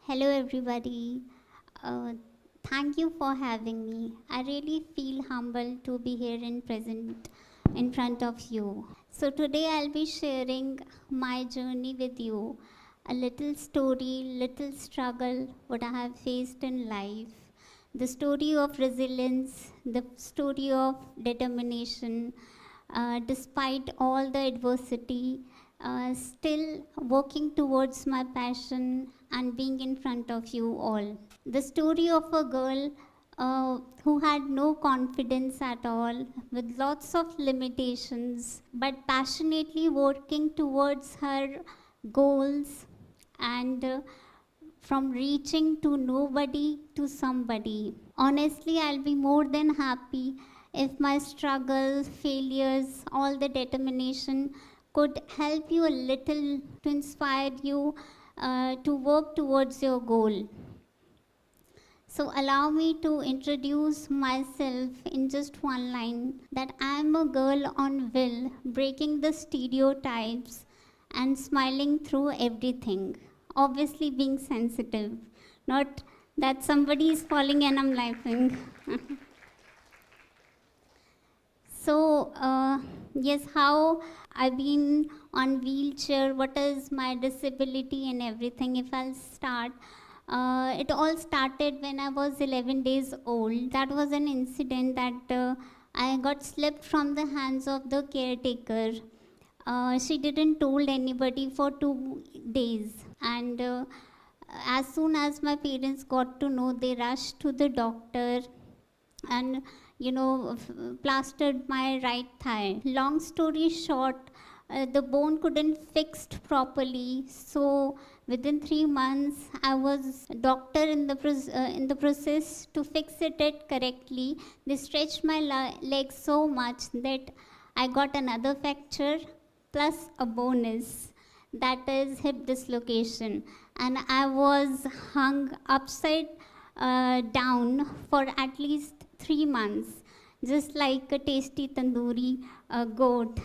Hello, everybody. Uh, Thank you for having me. I really feel humbled to be here in present in front of you. So today I'll be sharing my journey with you, a little story, little struggle, what I have faced in life, the story of resilience, the story of determination, despite all the adversity, still working towards my passion and being in front of you all. The story of a girl who had no confidence at all, with lots of limitations, but passionately working towards her goals and from reaching to nobody to somebody. Honestly, I'll be more than happy if my struggles, failures, all the determination could help you a little to inspire you to work towards your goal. So allow me to introduce myself in just one line that I am a girl on will, breaking the stereotypes and smiling through everything. Obviously being sensitive, not that somebody is falling and I'm laughing. So, yes, how I've been on wheelchair, what is my disability and everything. If I'll start, it all started when I was 11 days old. That was an incident that I got slipped from the hands of the caretaker. She didn't told anybody for 2 days, and as soon as my parents got to know, they rushed to the doctor and plastered my right thigh. Long story short, the bone couldn't fixed properly, so within 3 months I was a doctor in the process to fix it correctly. They stretched my leg so much that I got another fracture plus a bonus, that is hip dislocation, and I was hung upside down for at least 3 months, just like a tasty tandoori goat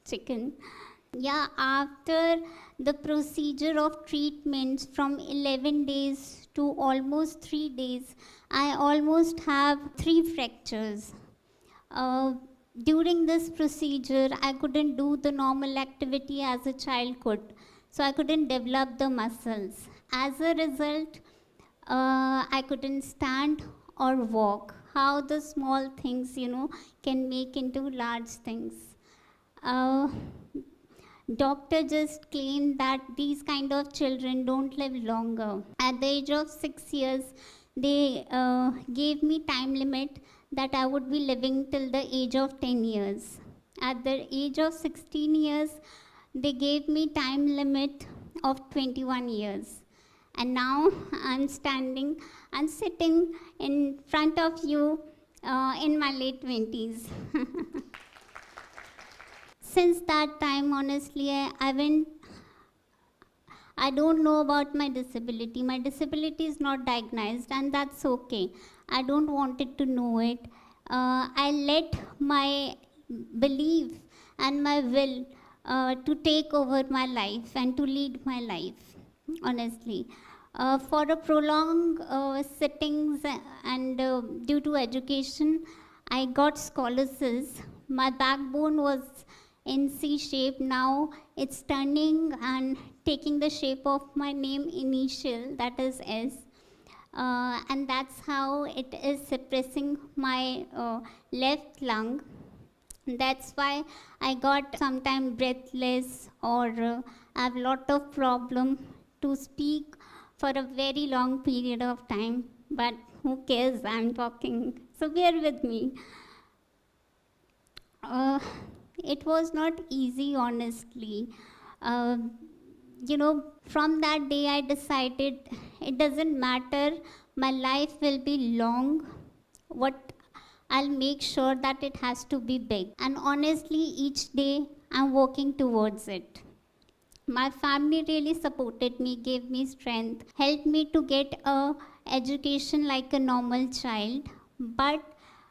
chicken. Yeah, after the procedure of treatments from 11 days to almost 3 days, I almost have 3 fractures. Uh, During this procedure, I couldn't do the normal activity as a child could, so I couldn't develop the muscles. As a result, I couldn't stand or walk. How the small things, can make into large things. Uh, Doctor just claimed that these kind of children don't live longer. At the age of 6 years, they gave me time limit that I would be living till the age of 10 years. At the age of 16 years, they gave me time limit of 21 years. And now I'm standing and sitting in front of you in my late 20s. Since that time, honestly, I don't know about my disability. My disability is not diagnosed, and that's okay. I don't want it to know it. I let my belief and my will to take over my life and to lead my life, honestly. For a prolonged sittings and due to education, I got scholarships. My backbone was in C shape. Now it's turning and taking the shape of my name initial, that is S. And that's how it is suppressing my left lung. That's why I got sometimes breathless or I have lot of problem to speak for a very long period of time. But who cares? I'm talking. So bear with me. It was not easy, honestly. Uh, from that day I decided it doesn't matter, my life will be long. What I'll make sure that it has to be big. And honestly, each day I'm working towards it. My family really supported me, gave me strength, helped me to get a education like a normal child. But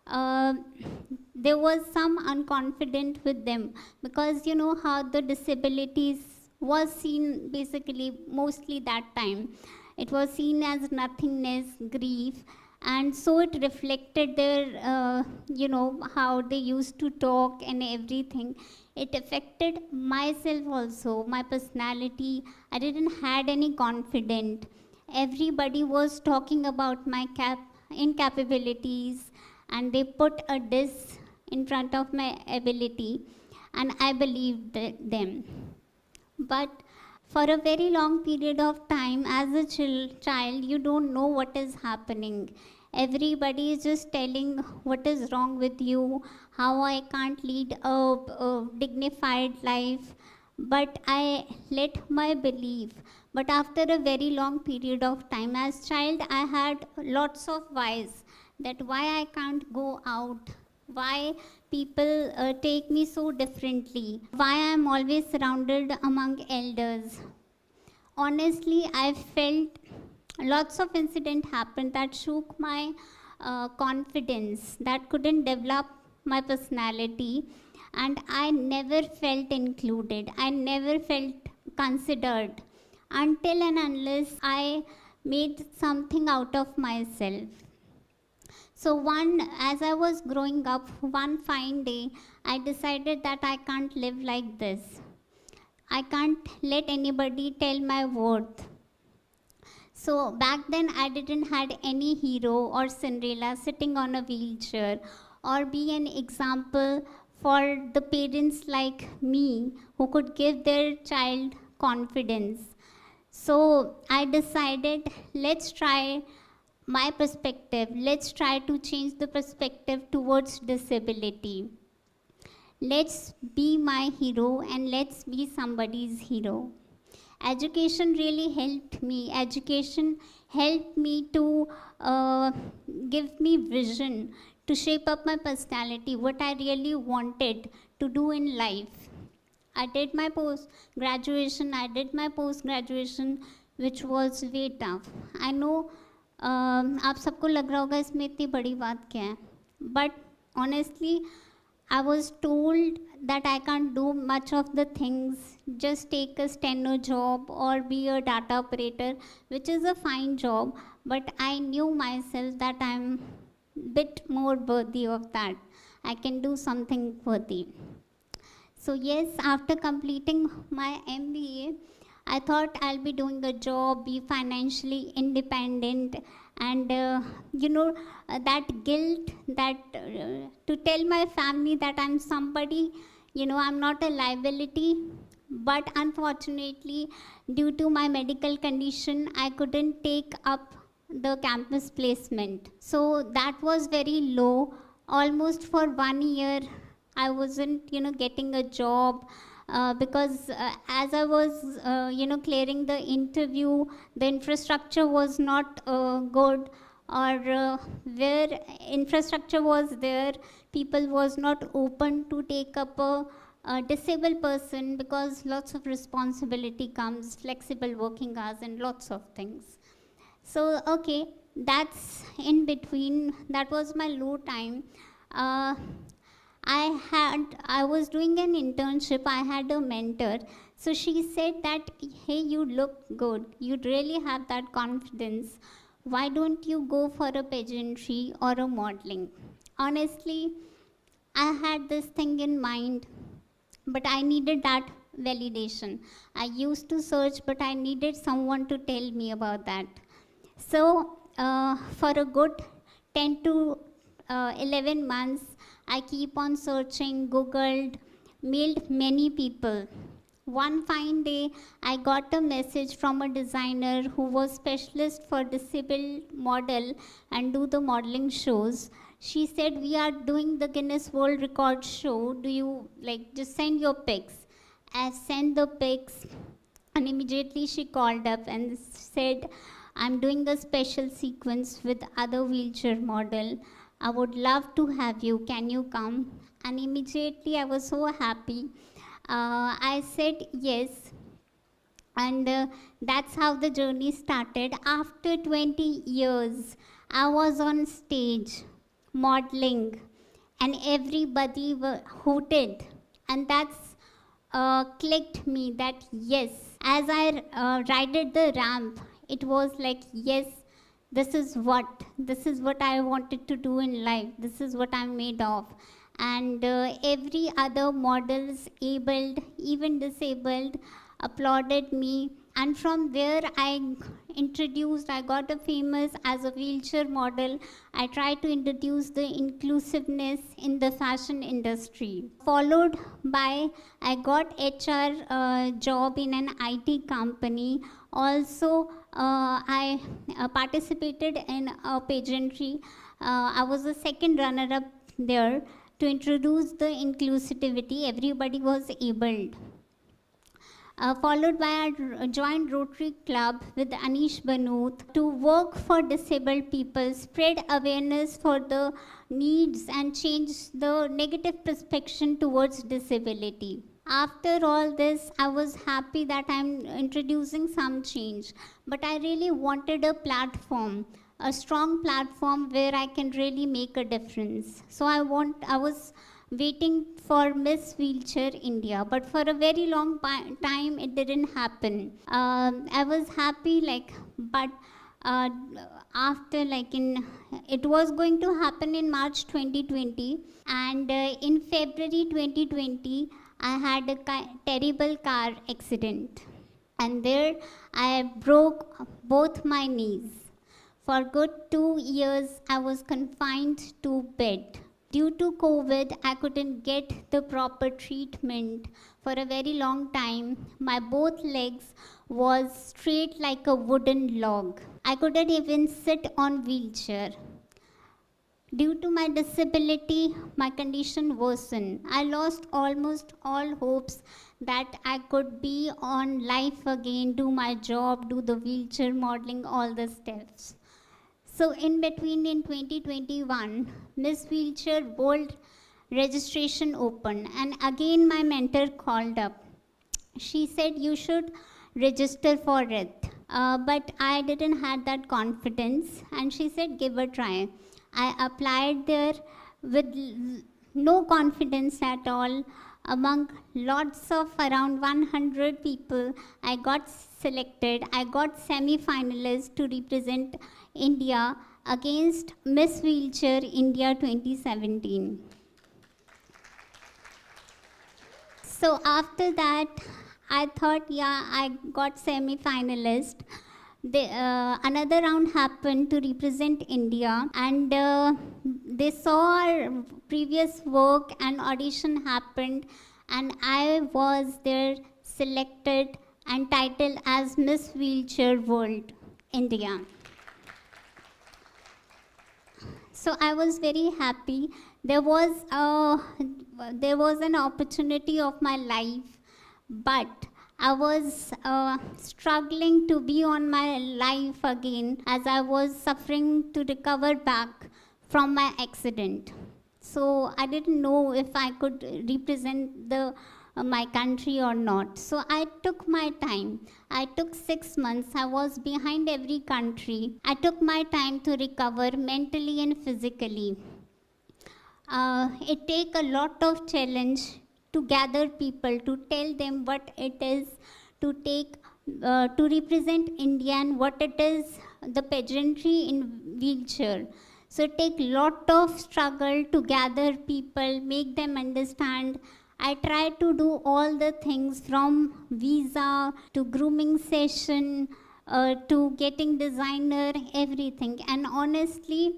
uh, there was some unconfident with them, because you know how the disabilities was seen basically mostly that time. It was seen as nothingness, grief, and so it reflected their, how they used to talk and everything. It affected myself also, my personality. I didn't had any confidence. Everybody was talking about my incapabilities, and they put a diss in front of my ability, and I believed them. But for a very long period of time, as a child, you don't know what is happening. Everybody is just telling what is wrong with you, how I can't lead a dignified life. But I let my belief. But after a very long period of time, as child, I had lots of whys, that why I can't go out, why people take me so differently, why I'm always surrounded among elders. Honestly, I felt lots of incident happened that shook my confidence, that couldn't develop my personality, and I never felt included. I never felt considered until and unless I made something out of myself. So as I was growing up, one fine day, I decided that I can't live like this. I can't let anybody tell my worth. So back then I didn't had any hero or Cinderella sitting on a wheelchair, or be an example for the parents like me who could give their child confidence. So I decided, let's try my perspective. Let's try to change the perspective towards disability. Let's be my hero and let's be somebody's hero. Education really helped me. Education helped me to give me vision, to shape up my personality, what I really wanted to do in life. I did my post-graduation, which was way tough. I know आप सबको लग रहा होगा इसमें इतनी बड़ी बात क्या है, but honestly, I was told that I can't do much of the things, just take a steno job or be a data operator, which is a fine job, but I knew myself that I'm a bit more worthy of that. I can do something worthy. So yes, after completing my MBA, I thought I'll be doing a job, be financially independent, and that guilt, that to tell my family that I'm somebody, I'm not a liability. But unfortunately, due to my medical condition, I couldn't take up the campus placement. So that was very low. Almost for 1 year, I wasn't, getting a job. Because as I was, clearing the interview, the infrastructure was not good, or where infrastructure was there, people was not open to take up a disabled person, because lots of responsibility comes, flexible working hours and lots of things. So, okay, that's in between. That was my low time. I was doing an internship. I had a mentor. So she said that, hey, you look good. You really have that confidence. Why don't you go for a pageantry or a modeling? Honestly, I had this thing in mind, but I needed that validation. I used to search, but I needed someone to tell me about that. So for a good 10 to 11 months, I keep on searching, Googled, mailed many people. One fine day, I got a message from a designer who was specialist for disabled model and do the modeling shows. She said, we are doing the Guinness World Record show. Do you, just send your pics. I sent the pics, and immediately she called up and said, I'm doing a special sequence with other wheelchair model. I would love to have you. Can you come? And immediately I was so happy. I said yes. And that's how the journey started. After 20 years, I was on stage modeling, and everybody hooted. And that's clicked me that yes, as I rided the ramp, it was like, yes, this is what I wanted to do in life. This is what I'm made of. And every other models, abled, even disabled, applauded me. And from there, I got a famous as a wheelchair model. I tried to introduce the inclusiveness in the fashion industry. Followed by, I got HR job in an IT company. Also, I participated in a pageantry. I was the second runner-up there to introduce the inclusivity. Everybody was abled. Followed by a joint Rotary Club with Anish Banoot to work for disabled people, spread awareness for the needs and change the negative perception towards disability. After all this, I was happy that I'm introducing some change, but I really wanted a platform, a strong platform where I can really make a difference. So I was waiting for Miss Wheelchair India, but for a very long time it didn't happen. I was happy, but after it was going to happen in March 2020, and in February 2020 I had a terrible car accident, and there I broke both my knees. For good 2 years I was confined to bed. Due to COVID, I couldn't get the proper treatment for a very long time. My both legs was straight like a wooden log. I couldn't even sit on wheelchair. Due to my disability, my condition worsened. I lost almost all hopes that I could be on life again, do my job, do the wheelchair modeling, all the steps. So in between, in 2021, Miss Wheelchair World registration opened, and again my mentor called up. She said, you should register for it. But I didn't have that confidence, and she said, give a try. I applied there with no confidence at all. Among lots of around 100 people, I got selected. I got semi-finalist to represent India against Miss Wheelchair India 2017. So after that, I thought, yeah, I got semi-finalist. Another round happened to represent India, and they saw our previous work, and audition happened, and I was there selected and titled as Miss Wheelchair World India. So I was very happy. There was an opportunity of my life, but I was struggling to be on my life again, as I was suffering to recover back from my accident. So I didn't know if I could represent my country or not. So I took my time. I took 6 months. I was behind every country. I took my time to recover mentally and physically. It takes a lot of challenge to gather people, to tell them what it is to represent India and what it is, the pageantry in wheelchair. So it takes a lot of struggle to gather people, make them understand. I try to do all the things from visa to grooming session to getting designer, everything. And honestly,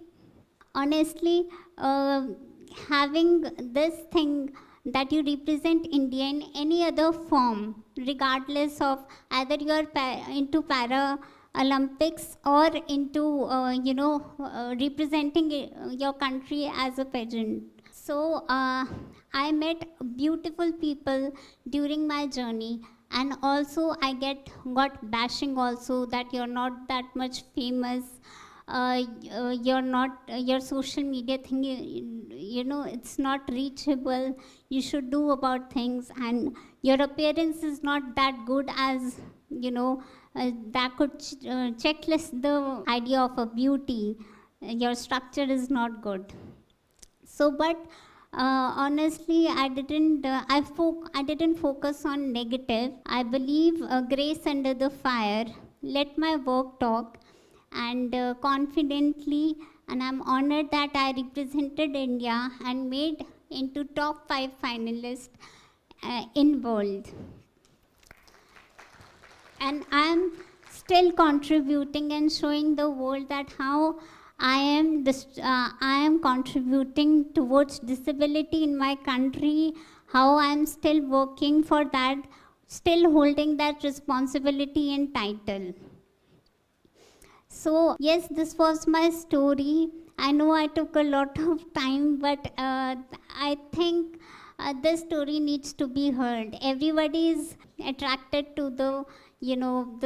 having this thing that you represent India in any other form, regardless of either you are into Paralympics or into representing your country as a pageant. So I met beautiful people during my journey, and also I got bashing also that you're not that much famous. You're not, your social media thing, it's not reachable. You should do about things, and your appearance is not that good as, that could checklist the idea of a beauty. Your structure is not good. So, but honestly, I didn't focus on negative. I believe grace under the fire. let my work talk, and confidently, and I'm honored that I represented India and made into top 5 finalists in world. And I'm still contributing and showing the world that how I am contributing towards disability in my country, how I'm still working for that, still holding that responsibility and title. So yes, this was my story. I know I took a lot of time, but I think this story needs to be heard. Everybody is attracted to the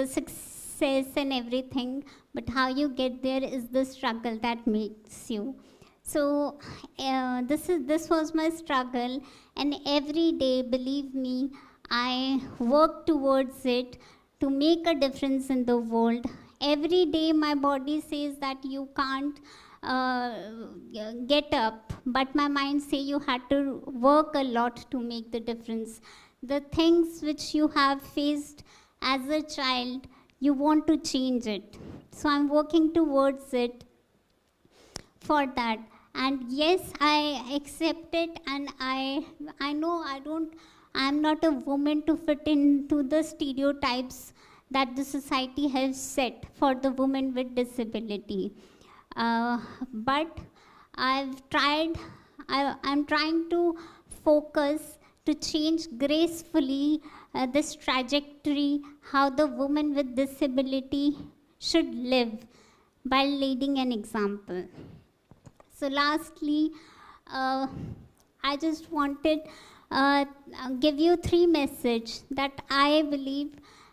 success and everything, but how you get there is the struggle that makes you. So this was my struggle, and every day, believe me, I work towards it to make a difference in the world. Every day my body says that you can't get up, but my mind say you had to work a lot to make the difference. The things which you have faced as a child, you want to change it. So I'm working towards it for that. And yes, I accept it, and I know I'm not a woman to fit into the stereotypes that the society has set for the woman with disability. But I'm trying to focus to change gracefully this trajectory, how the woman with disability should live by leading an example. So lastly, I just wanted give you 3 messages that I believe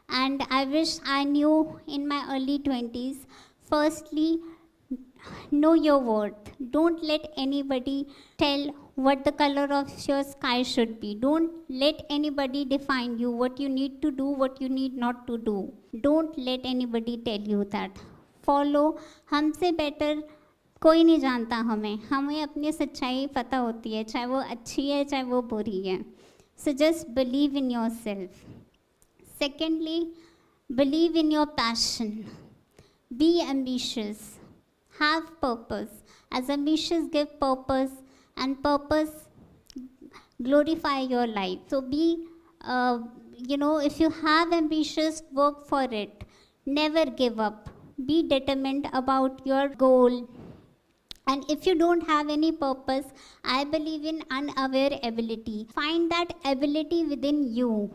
and I wish I knew in my early 20s. Firstly, know your worth. Don't let anybody tell what the color of your sky should be. Don't let anybody define you, what you need to do, what you need not to do. Don't let anybody tell you that. Follow. हमसे better कोई नहीं जानता हमें अपनी सच्चाई पता होती है, चाहे वो अच्छी है चाहे वो बुरी है. So just believe in yourself. Secondly, believe in your passion. Be ambitious. Have purpose. As ambitious, give purpose, and purpose glorify your life. So be, if you have ambitious, work for it. Never give up. Be determined about your goal. And if you don't have any purpose, I believe in unaware ability. Find that ability within you.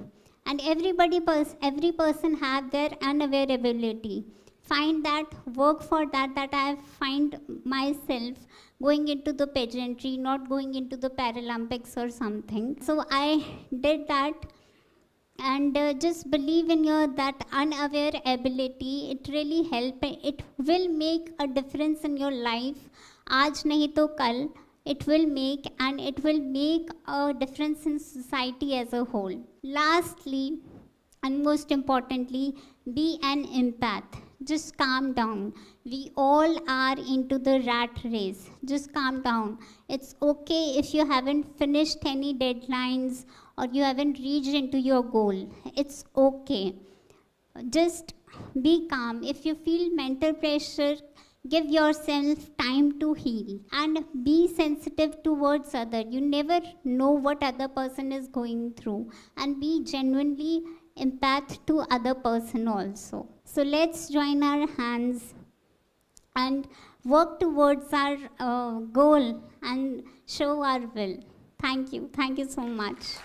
And every person have their unaware ability. Find that, work for that I find myself going into the pageantry, not going into the Paralympics or something. So I did that, and just believe in your that unaware ability. It really help. It will make a difference in your life. Aaj nahi to kal. It will make a difference in society as a whole. Lastly, and most importantly, be an empath. Just calm down. We all are into the rat race. Just calm down. It's okay if you haven't finished any deadlines or you haven't reached into your goal. It's okay. Just be calm. If you feel mental pressure, give yourself time to heal, and be sensitive towards other. You never know what other person is going through, and be genuinely empath to other person also. So let's join our hands and work towards our goal and show our will. Thank you so much.